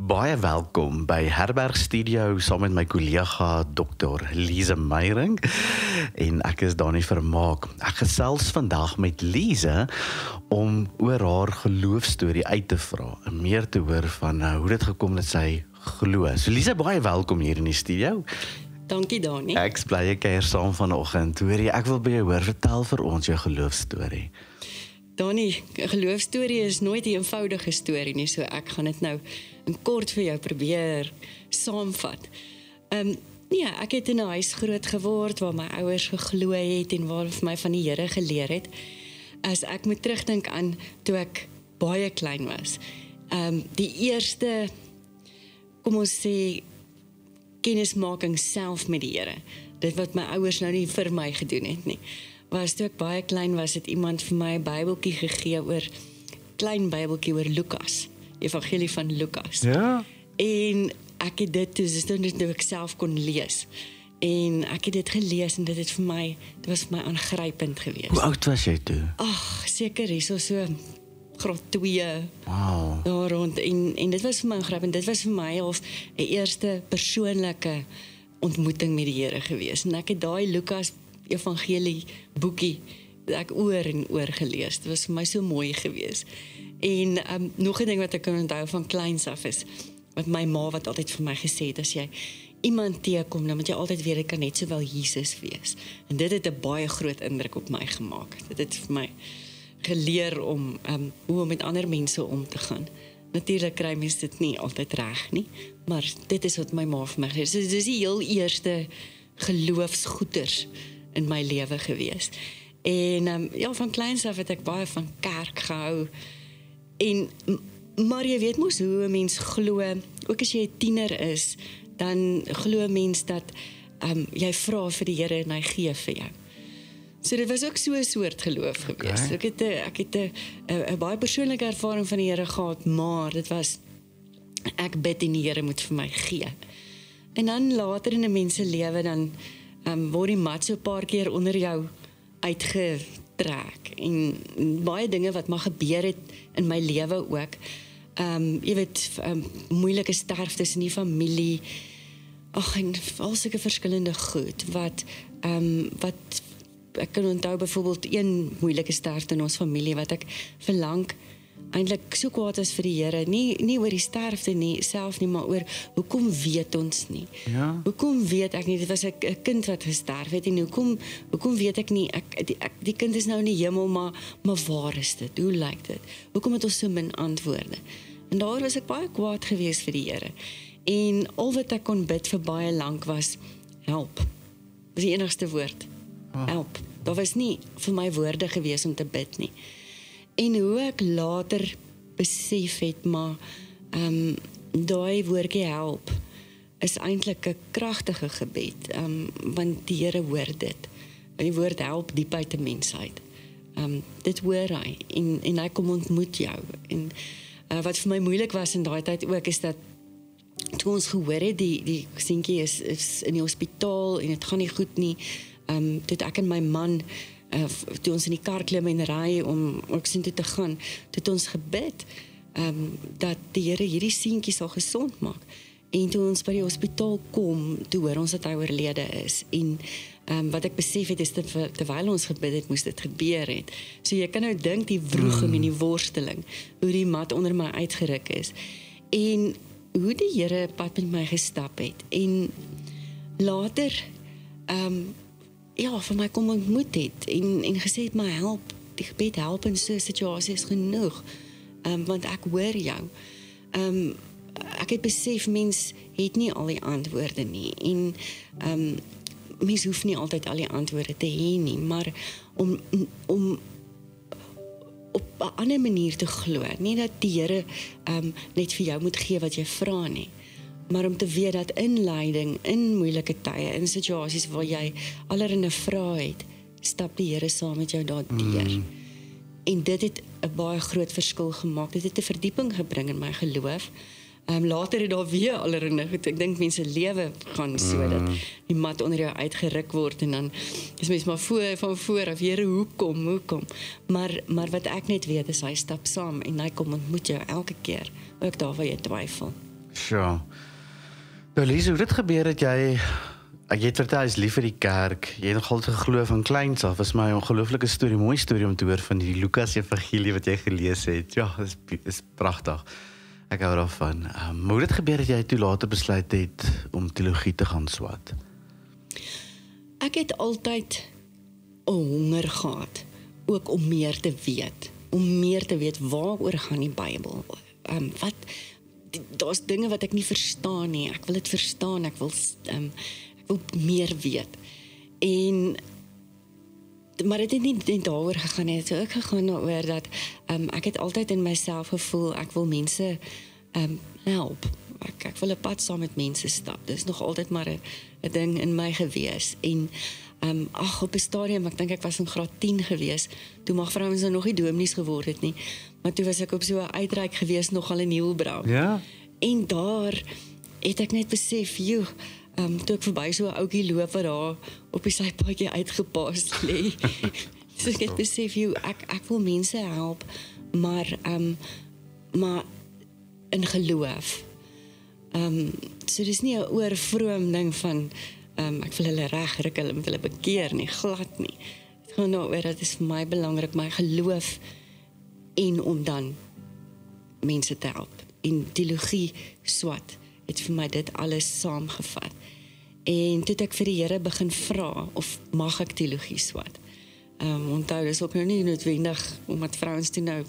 Baie welkom by Herberg Studio saam met my kollega Dr. Lise Meyering en ek is Dani Vermaak. Ek gesels vandag met Lise om oor haar geloofstorie uit te vra en meer te hoor van hoe dit gekom dat sy glo. So Lise, baie welkom hier in die studio. Dankie Dani. Ek bly jy kuier saam vanoggend. Hoorie, ek wil by jou hoor, vertel vir ons jou geloofstorie. Dani, 'n geloofstorie is nooit 'n eenvoudige storie nie, so ek gaan dit nou in kort vir jou probeer saamvat. Nee, ek het in 'n huis groot geword waar my ouers geglo het en waar vir my van die Here geleer het. As ek moet terugdink aan toe ek baie klein was. Die eerste, kom ons sê, kennismaking self met die Here. Dit wat my ouers nou nie vir my gedoen het nie. Was toe ek baie klein was, het iemand vir my 'n Bybeltjie gegee klein Bybeltjie oor Lukas, Evangelie van Lukas. Ja. En ek het dit toe ek self kon lees. En ek het dit gelees en dit was vir my aangrypend geweest. Hoe oud was jy toe? Ag, seker hierso so graad 2. Wow. Daar rond en dit was vir my aangrypend. Dit was vir my als 'n eerste persoonlike ontmoeting met die Here geweest. En ek het daai Lukas Evangelie boekie ek oor en oor gelees. Dit was vir my so mooi geweest. En nog 'n ding wat ek kan onthou van kleins af is, wat my ma wat altyd vir my gesê het, as jy iemand teekom, dan moet jy altyd weet, dit kan net sowel Jesus wees. En dit het 'n baie groot indruk op my gemaak. Dit het vir my geleer om hoe om met ander mense om te gaan. Natuurlik kry mens dit nie altyd reg nie, maar dit is wat my ma vir my gesê het. So dit is die heel eerste geloofsgoeders in my lewe gewees. En ja, van kleins af het ek baie van kerk gehou. Maar jy weet mos hoe 'n mens glo, ook as jy 'n tiener is, dan glo 'n mens dat jy vra vir die Here en hy gee vir jou. So dit was ook so 'n soort geloof gewees. Okay. Ek het 'n baie persoonlike ervaring van die Here gehad, maar dit was, ek bid en die Here moet vir my gee. En dan later in 'n mens se lewe, dan word die mat so 'n paar keer onder jou uitgetrek. En baie dinge wat maar gebeur het in my lewe ook. Jy weet, moeilike sterftes in die familie. Ag, en al sulke verskillende goed wat ek kan onthou byvoorbeeld een moeilike sterfte in ons familie wat ek verlang eintlik so kwaad was vir die Here, nie oor die sterfte nie self nie, maar oor hoekom weet ons nie. Ja. Hoekom weet ek nie, dit was 'n kind wat gesterf het en hoekom weet ek nie, die kind is nou in die hemel, maar waar is dit? Hoe lyk dit? Hoekom het ons so min antwoorde? En daar was ek baie kwaad geweest vir die Here. En al wat ek kon bid vir baie lank was help. Dat is die enigste woord. Help. Daar was nie vir my woorde gewees om te bid nie. En hoe ek later besef het, maar daai woordjie help is eintlik 'n kragtige gebed, want die Here hoor dit. Die woord help diep uit 'n mens uit. Dit hoor hy en hy kom ontmoet jou. En wat vir my moeilik was in daai tyd ook is dat toe ons gehoor het die seentjie is in die hospitaal en dit gaan nie goed nie. Toe ek en my man toe ons in die kar klim en ry om ook sien toe te gaan, toe ons gebid dat die Here hierdie seentjie sal gesond maak. En toe ons by die hospitaal kom, toe hoor ons dat hy oorlede is. En wat ek besef het is terwyl ons gebid het, moes dit gebeur het. So jy kan nou dink die wroging en die worsteling, hoe die mat onder my uitgeruk is. En hoe die Here pad met my gestap het. En later vir my kom ontmoet het en gesê het, maar help, die gebed help in so 'n situasie is genoeg, want ek hoor jou. Ek het besef, mens het nie al die antwoorde nie, en mens hoef nie altyd al die antwoorde te hê nie, maar om op 'n ander manier te glo, nie dat die Here net vir jou moet gee wat jy vra nie, maar om te weet dat in lyding, in moeilike tye, in situasies waar jy allerlei vrae het, stap die Here saam met jou daardeur. En dit het 'n baie groot verskil gemaak. Dit het 'n verdieping gebring in my geloof. Later het daar weer allerlei goed. Ek dink mense lewe gaan so dat die mat onder jou uitgeruk word en dan is mens maar van voor af, Here, hoekom? Maar wat ek net weet is hy stap saam en hy kom ontmoet jou elke keer, ook daar waar jy twyfel. Sjoe. Nou Lise, hoe dit gebeur het jy het vertel, jy is lief vir die kerk, jy het nog altyd geglo van kleins af, was my 'n ongelooflike storie, mooi storie om te hoor van die Lukas Evangelie wat jy gelees het. Ja, is pragtig. Ek hou daarvan. Maar hoe dit gebeur het jy toe later besluit het om teologie te gaan swat? Ek het altyd 'n honger gehad, ook om meer te weet. Om meer te weet waaroor gaan die Bybel. Daar's dinge wat ek nie verstaan nie. Ek wil dit verstaan, ek wil meer weet. Maar dit het nie net daaroor gegaan nie. Het ook gegaan daaroor dat ek het altyd in myself gevoel ek wil mense help. Ek wil 'n pad saam met mense stap. Dis nog altyd maar 'n ding in my gewees. En op 'n stadium, ek dink ek was in graad 10 gewees, toe mag vrouens nog nie dominees geword het nie, maar toe was ek op so 'n uitreik gewees nogal in Nieuwbrau. Ja? En daar het ek net besef, toe ek verby so 'n ouetjie loop wat daar op die sypaadjie uitgepaas lê. So ek het besef, ek wil mense help, maar in geloof. So dis nie 'n oorvroom ding van ek wil hulle reg, hulle moet hulle bekeer nie, glad nie. Het gaan daaroor, dat is vir my belangrik, my geloof en om dan mense te help. En teologie swat het vir my dit alles saamgevat. En toe het ek vir die Here begin vra of mag ek teologie swat. Onthou, dis ook nou nie noodwendig omdat vrouens toe nou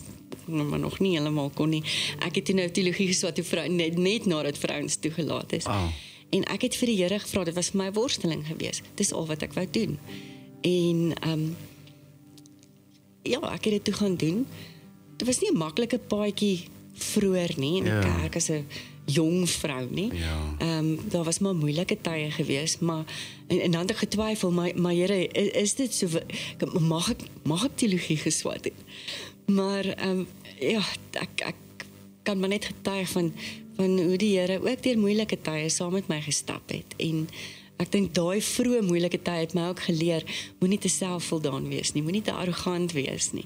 maar nog nie helemaal kon nie. Ek het toe nou teologie geswat toe net nadat vrouens toegelaat is. En ek het vir die Here gevra, dit was vir my worsteling gewees. Dis al wat ek wou doen. En ek het dit toe gaan doen. Dit was nie 'n maklike paadjie vroeër nie in die kerk as 'n jong vrou nie. Daar was maar moeilike tye gewees, maar en dan het ek getwyfel, maar Here, is dit so, mag ek teologie geswat het? Maar ek kan maar net getuig van hoe die Here ook deur moeilike tye saam met my gestap het. En ek dink daai vroeë moeilike tye het my ook geleer, moenie te selfvoldaan wees nie, moenie te arrogant wees nie.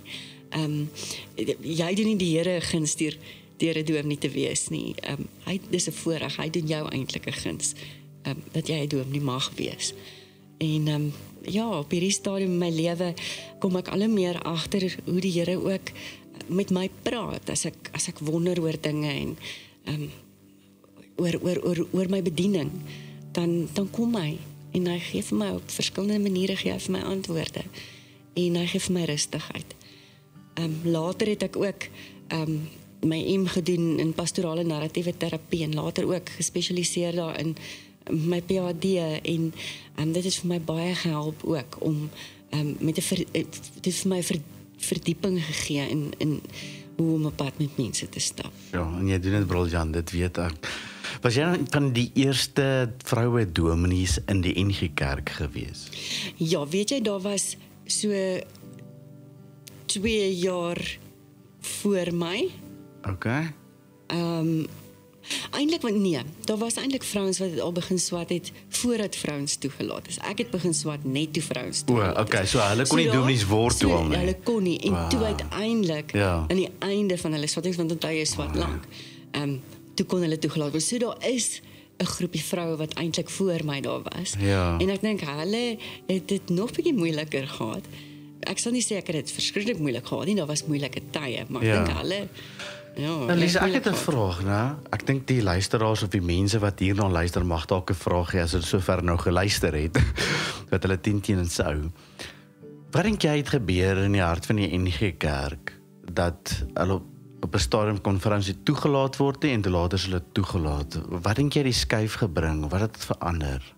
Jy doen nie die Here guns deur 'n dominee te wees nie. Dis 'n voorreg, hy doen jou eintlik 'n guns, dat jy 'n dominee mag wees. En op hierdie stadium in my lewe kom ek al hoe meer agter hoe die Here ook met my praat, as ek wonder oor dinge en oor my bediening, dan kom hy en hy gee vir my op verskillende maniere gee hy vir my antwoorde en hy gee vir my rustigheid. Later het ek ook my M gedoen in pastorale narratiewe terapie en later ook gespesialiseer daarin my PhD en dit het vir my baie gehelp ook om dit het vir my verdieping gegee in hoe om 'n pad met mense te stap. Ja, en jy doen dit briljant, dit weet ek. Was jy van die eerste vroue dominees in die NG Kerk gewees? Ja, weet jy, daar was so 2 jaar voor my. Okay. Eintlik, nee, daar was eintlik vrouens wat het al begin swat het voordat vrouens toegelaat is. Ek het begin swat net toe vrouens toegelaat is. Okay, so hulle kon nie dominees word toe al nie. Hulle kon nie, en toe uiteindelik, aan die einde van hulle swatting, want onthou jy swat lank, toe kon hulle toegelaat word. So daar is 'n groepie vroue wat eintlik voor my daar was. En ek dink hulle het dit nog bietjie moeiliker gehad. Ek sal nie sê ek het dit verskriklik moeilik gehad nie, daar was moeilike tye, maar ek dink hulle Lise, ek het 'n vraag, né? Ek dink die luisteraars of die mense wat hierna luister mag dalk 'n vraag hê as hulle sover nou geluister het wat hulle teen sou. Wat dink jy het gebeur in die hart van die NG Kerk dat hulle op 'n stadium konferensie toegelaat word en toe later is hulle toegelaat? Wat dink jy die skuif gebring? Wat het verander?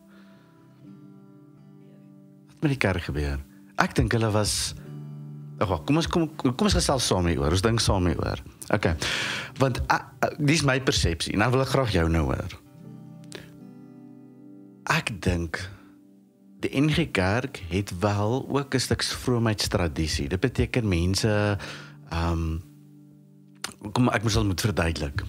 Wat met die kerk gebeur? Ek dink hulle was kom ons gesels saam hieroor. Ons dink saam hieroor. Okay. Want dis my persepsie en dan wil ek graag jou nou hoor. Ek dink die NG Kerk het wel ook 'n stuk vroomheidstradisie. Dit beteken mense ek moet verduidelik.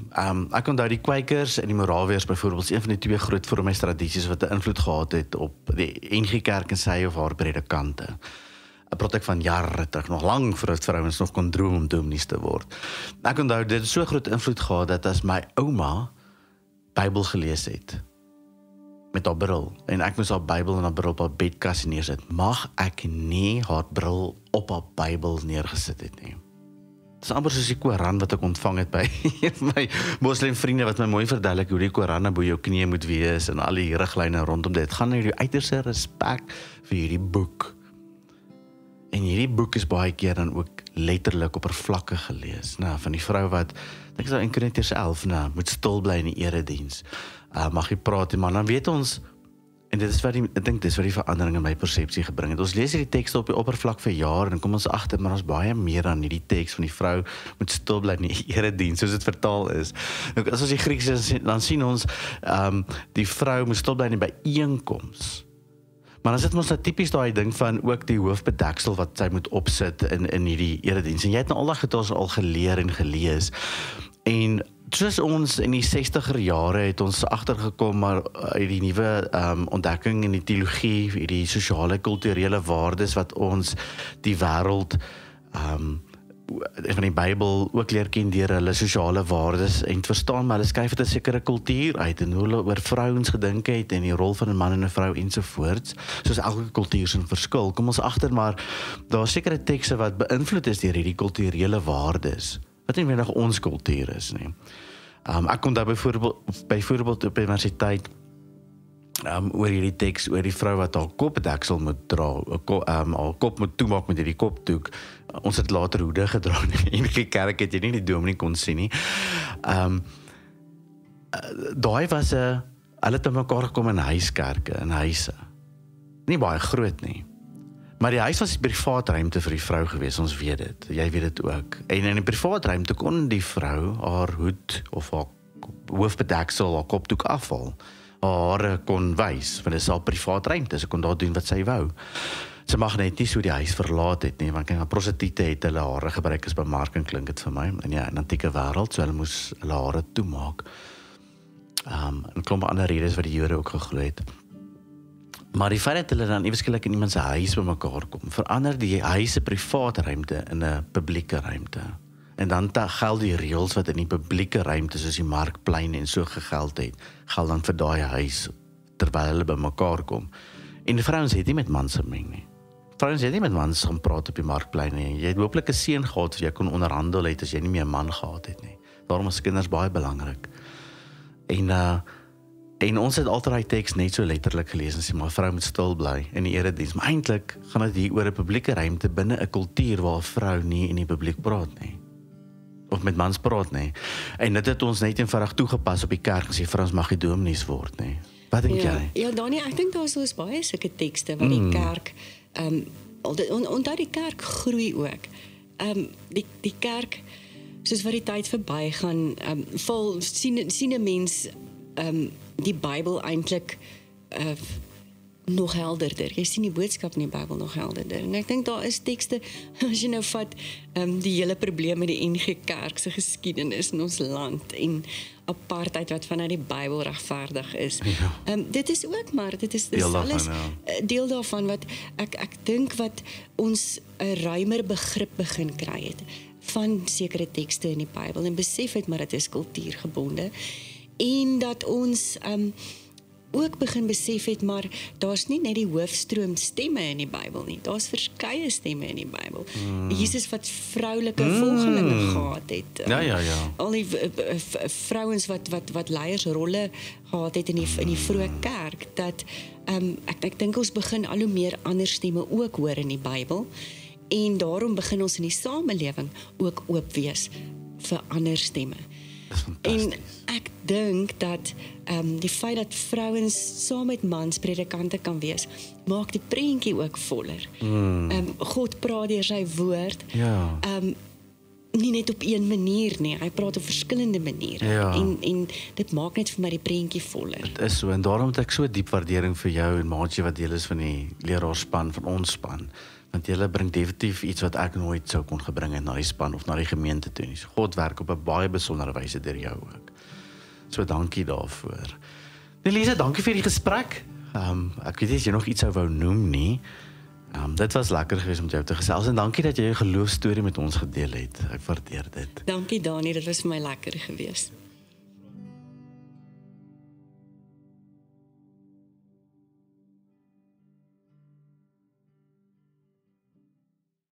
Ek onthou die Quakers en die Moraviërs byvoorbeeld, een van die 2 groot vroomheidstradisies wat 'n invloed gehad het op die NG Kerk en sy of haar predikante. Ek praat van jare terug, nog lang voordat vrouens nog kon droom om dominees te word. Ek onthou, dit het so groot invloed gehad, dat as my ouma Bybel gelees het, met haar bril, en ek moes haar Bybel en haar bril op haar bedkas neersit, mag ek nie haar bril op haar Bybel neergesit het nie. Dit is amper soos die Koran wat ek ontvang het by my moslim vriende wat my mooi verduidelik hoe die Koran bo jou knieë moet wees en al die riglyne rondom dit. Het gaan oor die uiterste respek vir hierdie boek. En hierdie boek is baie keer dan ook letterlik oppervlakkig gelees. Nou, van die vrou wat, ek sê in Korintiërs 11, nou, moet stil bly in die erediens. Mag jy praat, maar dan weet ons, en dit is wat ek dink dis wat die verandering in my persepsie gebring het. Ons lees hierdie tekste op die oppervlak vir jaar en kom ons agter, maar ons baie meer aan hierdie teks van die vrou moet stil bly in die erediens, soos dit vertaal is. Nou, as ons die Grieks is, dan sien ons, die vrou moet stil bly in die byeenkoms. Maar dan sit ons nou typies daai ding van ook die hoofbedeksel wat sy moet opsit in hierdie erediens. En jy het nou al daai getals al geleer en gelees. En soos ons in die 60er jare het ons agtergekom maar uit die nuwe ontdekking in die teologie, hierdie sosiale kulturele waardes wat ons die wêreld van die Bybel ook leer ken deur hulle sosiale waardes en te verstaan, maar hulle skryf dit 'n sekere kultuur uit en hoe hulle oor vrouens gedink het en die rol van 'n man en 'n vrou ensovoorts, soos elke kultuur se verskil. Kom ons agter maar daar is sekere tekste wat beïnvloed is deur hierdie kulturele waardes, wat nie noodwendig ons kultuur is nie. Ek kon daar byvoorbeeld op universiteit oor hierdie teks, oor die vrou wat haar kopdeksel moet dra, haar kop moet toemaak met hierdie kopdoek. Ons het later hoede gedra in die kerk, het jy nie die dominee kon sien nie. Daai was hulle het by mekaar gekom in huiskerke, in huise. Nie baie groot nie. Maar die huis was die privaat ruimte vir die vrou gewees, ons weet dit, jy weet dit ook. En in die privaat ruimte kon die vrou haar hoed of haar hoofbedeksel, haar kopdoek afval. Haar hare kon wys, want dit is haar privaat ruimte, sy kon daar doen wat sy wou. Sy mag net nie so die huis verlaat het nie, want kyk, prostituie het hulle hare gebruik as bemarking, klink dit vir my, en ja, in antieke wêreld, so hulle moes hulle hare toemaak. En klomp ander redes wat die Jode ook geglo het. Maar die feit dat hulle dan eweskielik in iemand se huis bymekaar kom, verander die huis se privaat ruimte in 'n publieke ruimte. En dan geld die reëls wat in die publieke ruimte soos die markplein en so gegeld het, geld dan vir daai huis terwyl hulle bymekaar kom. En die vrouens het nie met mans gemeng nie. Vrouens het nie met mans gaan praat op die markplein nie. Jy het hopelik 'n seun gehad of jy kon onderhandel het as jy nie meer 'n man gehad het nie. Daarom is kinders baie belangrik. En ons het altyd die teks net so letterlik gelees en sê maar vrou moet stil bly in die erediens. Maar eintlik gaan dit hier oor 'n publieke ruimte binne 'n kultuur waar 'n vrou nie in die publiek praat nie. Of met mans praat nie. En dit het ons net eenvoudig toegepas op die kerk en sê vrouens mag nie dominees word nie. Wat dink jy? Ja, Dani, ek dink daar is baie sulke tekste wat die kerk onthou die kerk groei ook. Die kerk soos wat die tyd verbygaan, sien 'n mens die Bybel eintlik nog helderder. Jy sien die boodskap in die Bybel nog helderder. En ek dink daar is tekste, as jy nou vat, die hele probleem met die NG Kerk se geskiedenis in ons land en apartheid wat vanuit die Bybel regverdig is. Ja. Dit is ook maar, dit is alles deel daarvan wat ek dink wat ons 'n ruimer begrip begin kry het van sekere tekste in die Bybel en besef het maar dit is kultuurgebonde en dat ons ook begin besef het, maar daar's nie net die hoofstroom stemme in die Bybel nie, daar's verskeie stemme in die Bybel. Jesus wat vroulike volgelinge gehad het. Ja. Al die vrouens wat leiersrolle gehad het in die vroeë kerk, dat ek dink ons begin al hoe meer ander stemme ook hoor in die Bybel, en daarom begin ons in die samelewing ook oop wees vir ander stemme. En ek dink dat die feit dat vrouens saam met mans predikante kan wees, maak die prentjie ook voller. God praat deur sy woord, nie net op een manier nie, hy praat op verskillende maniere. Ja. En dit maak net vir my die prentjie voller. Dit is so, en daarom het ek so diep waardering vir jou en maatjie wat deel is van die leraarspan, van ons span. Want julle bring definitief iets wat ek nooit sou kon gebring het na die span of na die gemeente toe nie. So God werk op 'n baie besondere wyse deur jou ook. So dankie daarvoor. Elise, dankie vir die gesprek. Ek weet nie as jy nog iets sou wou noem nie. Dit was lekker geweest om jou te gesels en dankie dat jy jou geloofstorie met ons gedeel het. Ek waardeer dit. Dankie Dani, dit was vir my lekker geweest.